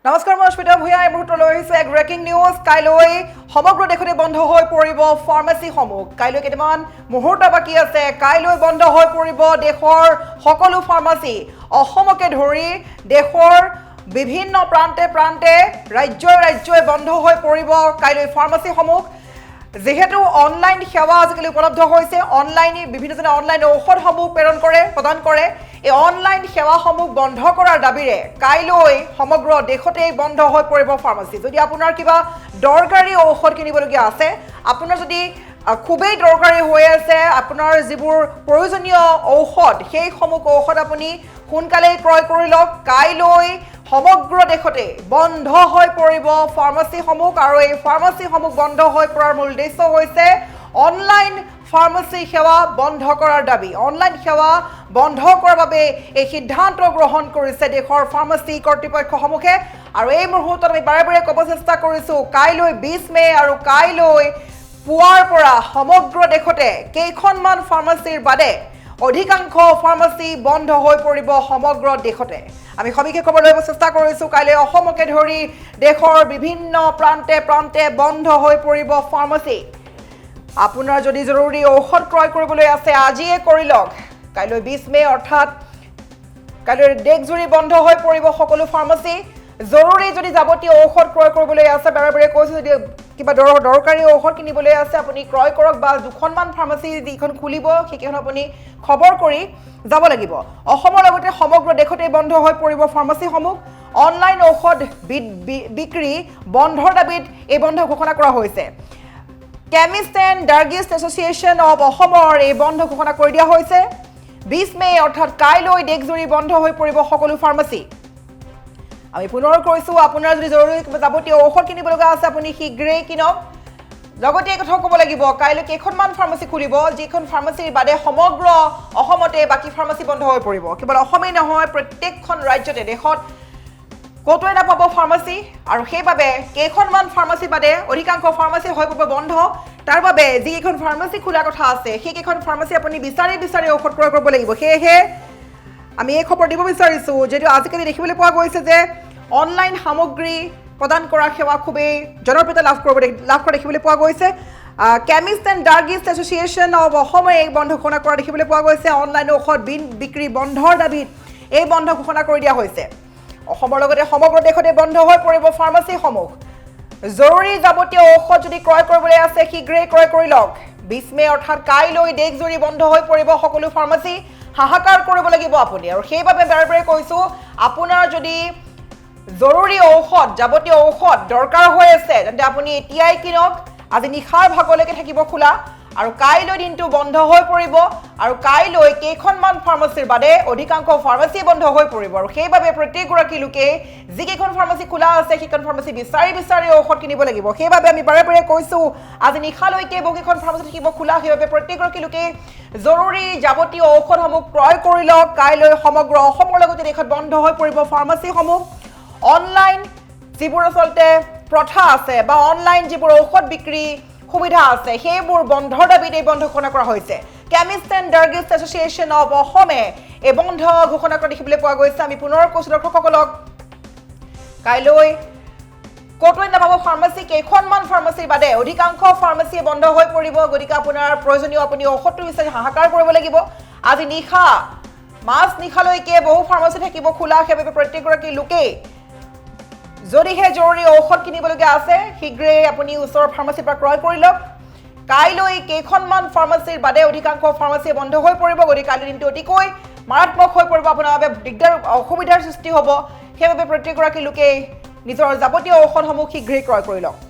নমস্কাৰ মই অস্মিতা ভূঞা এই মুহূৰ্তলৈ আহিছে এক ব্ৰেকিং নিউজ কাইলৈ সমগ্ৰ দেশতে বন্ধ হৈ পৰিব ফাৰ্মাসীসমূহ কাইলৈ কেইটামান মুহূৰ্ত বাকি আছে কাইলৈ বন্ধ হৈ পৰিব দেশৰ সকলো ফাৰ্মাসী অসমকে ধৰি দেশৰ বিভিন্ন প্ৰান্তে প্ৰান্তে ৰাজ্যই বন্ধ হৈ পৰিব কাইলৈ ফাৰ্মাসীসমূহ যেহেতু অনলাইন সেৱা আজিকালি উপলব্ধ হৈছে অনলাইন বিভিন্নজনে অনলাইন ঔষধসমূহ প্ৰদান কৰে এই অনলাইন সেৱাসমূহ বন্ধ কৰাৰ দাবীৰে কাইলৈ সমগ্ৰ দেশতে বন্ধ হৈ পৰিব ফাৰ্মাসী যদি আপোনাৰ কিবা দৰকাৰী ঔষধ কিনিবলগীয়া আছে আপোনাৰ যদি খুবেই দৰকাৰী হৈ আছে আপোনাৰ যিবোৰ প্ৰয়োজনীয় ঔষধ সেই সমূহ ঔষধ আপুনি সোনকালে ক্ৰয় কৰি লওক কাইলৈ সমগ্ৰ দেশতে বন্ধ হৈ পৰিব ফাৰ্মাসীসমূহ আৰু এই ফাৰ্মাসীসমূহ বন্ধ হৈ পৰাৰ মূল উদ্দেশ্য হৈছে অনলাইন ফাৰ্মাসী সেৱা বন্ধ কৰাৰ দাবী অনলাইন সেৱা বন্ধ কৰাৰ বাবে এই সিদ্ধান্ত গ্ৰহণ কৰিছে দেশৰ ফাৰ্মাসী কৰ্তৃপক্ষসমূহে আৰু এই মুহূৰ্তত আমি বাৰে বাৰে ক'ব চেষ্টা কৰিছোঁ কাইলৈ 20 মে আৰু কাইলৈ পুৱাৰ পৰা সমগ্ৰ দেশতে কেইখনমান ফাৰ্মাসীৰ বাদে অধিকাংশ ফাৰ্মাসী বন্ধ হৈ পৰিব সমগ্ৰ দেশতে আমি সবিশেষ খবৰ লৈ চেষ্টা কৰিছোঁ কাইলৈ অসমকে ধৰি দেশৰ বিভিন্ন প্ৰান্তে প্ৰান্তে বন্ধ হৈ পৰিব ফাৰ্মাসী আপোনাৰ যদি জৰুৰী ঔষধ ক্ৰয় কৰিবলৈ আছে আজিয়ে কৰি লওক কাইলৈ 20 মে অৰ্থাৎ কাইলৈ দেশজুৰি বন্ধ হৈ পৰিব সকলো ফাৰ্মাসী জৰুৰী যদি যাৱতীয় ঔষধ ক্ৰয় কৰিবলৈ আছে বাৰে বাৰে কৈছোঁ যদি কিবা দৰকাৰী ঔষধ কিনিবলৈ আছে আপুনি ক্ৰয় কৰক বা দুখনমান ফাৰ্মাসী যিখন খুলিব সেইখন আপুনি খবৰ কৰি যাব লাগিব অসমৰ লগতে সমগ্ৰ দেশতে বন্ধ হৈ পৰিব ফাৰ্মাসীসমূহ অনলাইন ঔষধ বিক্ৰী বন্ধৰ দাবীত এই বন্ধ ঘোষণা কৰা হৈছে chemist and druggist association of অসমৰ এই বন্ধ ঘোষণা কৰি দিয়া হৈছে 20 মে অৰ্থাৎ কাইলৈ দেশজুৰি বন্ধ হৈ পৰিব সকলো ফাৰ্মাসী আমি পুনৰ কৈছোঁ আপোনাৰ যদি জৰুৰী যাৱতীয় ঔষধ কিনিব লগা আছে আপুনি শীঘ্ৰেই কিনক লগতে এই কথাও ক'ব লাগিব কাইলৈ কেইখনমান ফাৰ্মাসী খুলিব যিখন ফাৰ্মাসীৰ বাদে সমগ্ৰ অসমতে বাকী ফাৰ্মাসী বন্ধ হৈ পৰিব কেৱল অসমেই নহয় প্ৰত্যেকখন ৰাজ্যতে দেশত ক'তোৱে নাপাব ফাৰ্মাসী আৰু সেইবাবে কেইখনমান ফাৰ্মাসী বাদে অধিকাংশ ফাৰ্মাসী হৈ পৰিব বন্ধ তাৰ বাবে যিকেইখন ফাৰ্মাসী খোলা কথা আছে সেইকেইখন ফাৰ্মাসী আপুনি বিচাৰি ঔষধ ক্ৰয় কৰিব লাগিব সেয়েহে আমি এই খবৰ দিব বিচাৰিছোঁ যদিও আজিকালি দেখিবলৈ পোৱা গৈছে যে অনলাইন সামগ্ৰী প্ৰদান কৰা সেৱা খুবেই জনপ্ৰিয়তা লাভ কৰা দেখিবলৈ পোৱা গৈছে chemist and druggist association of অসমে এই বন্ধ ঘোষণা কৰা দেখিবলৈ পোৱা গৈছে অনলাইন ঔষধ বিক্ৰী বন্ধৰ দাবীত এই বন্ধ ঘোষণা কৰি দিয়া হৈছে অসমৰ লগতে সমগ্ৰ দেশতে বন্ধ হৈ পৰিব ফাৰ্মাসীসমূহ জৰুৰী যাৱতীয় ঔষধ যদি ক্ৰয় কৰিবলৈ আছে শীঘ্ৰেই ক্ৰয় কৰি লওক 20 মে অৰ্থাৎ কাইলৈ দেশজুৰি বন্ধ হৈ পৰিব সকলো ফাৰ্মাসী হাহাকাৰ কৰিব লাগিব আপুনি আৰু সেইবাবে বাৰে বাৰে কৈছোঁ আপোনাৰ যদি জৰুৰী ঔষধ যাৱতীয় ঔষধ দৰকাৰ হৈ আছে তেন্তে আপুনি এতিয়াই কিনক আজি নিশাৰ ভাগলৈকে থাকিব খোলা আৰু কাইলৈ দিনটো বন্ধ হৈ পৰিব আৰু কাইলৈ কেইখনমান ফাৰ্মাসীৰ বাদে অধিকাংশ ফাৰ্মাসী বন্ধ হৈ পৰিব আৰু সেইবাবে প্ৰত্যেকগৰাকী লোকে যিকেইখন ফাৰ্মাসী খোলা আছে সেইখন ফাৰ্মাসী বিচাৰি ঔষধ কিনিব লাগিব সেইবাবে আমি বাৰে বাৰে কৈছোঁ আজি নিশালৈকে বহুকেইখন ফাৰ্মাসী থাকিব খোলা সেইবাবে প্ৰত্যেকগৰাকী লোকে জৰুৰী যাৱতীয় ঔষধসমূহ ক্ৰয় কৰি লওক কাইলৈ সমগ্ৰ অসমৰ লগতে দেশত বন্ধ হৈ পৰিব ফাৰ্মাসীসমূহ অনলাইন যিবোৰ আচলতে প্ৰথা আছে বা অনলাইন যিবোৰ ঔষধ বিক্ৰী সুবিধা আছে সেইবোৰ বন্ধৰ দাবীত এই বন্ধ ঘোষণা কৰা হৈছে chemist and druggist association of অসমে এই বন্ধ ঘোষণা কৰা দেখিবলৈ পোৱা গৈছে আমি পুনৰ কৈছোঁ দৰ্শকসকলক কাইলৈ ক'তোৱে নাপাব ফাৰ্মাসী কেইখনমান ফাৰ্মাসীৰ বাদে অধিকাংশ ফাৰ্মাসী বন্ধ হৈ পৰিব গতিকে আপোনাৰ প্ৰয়োজনীয় আপুনি ঔষধটো বিচাৰি হাহাকাৰ কৰিব লাগিব আজি নিশা মাজ নিশালৈকে বহু ফাৰ্মাসী থাকিব খোলা সেইবাবে প্ৰত্যেকগৰাকী লোকেই যদিহে জৰুৰী ঔষধ কিনিবলগীয়া আছে শীঘ্ৰেই আপুনি ওচৰৰ ফাৰ্মাসীৰ পৰা ক্ৰয় কৰি লওক কাইলৈ কেইখনমান ফাৰ্মাসীৰ বাদে অধিকাংশ ফাৰ্মাসী বন্ধ হৈ পৰিব গতিকে কাইলৈ দিনটো অতিকৈ মাৰাত্মক হৈ পৰিব আপোনাৰ বাবে অসুবিধাৰ সৃষ্টি হ'ব সেইবাবে প্ৰত্যেকগৰাকী লোকে নিজৰ যাৱতীয় ঔষধসমূহ শীঘ্ৰেই ক্ৰয় কৰি লওক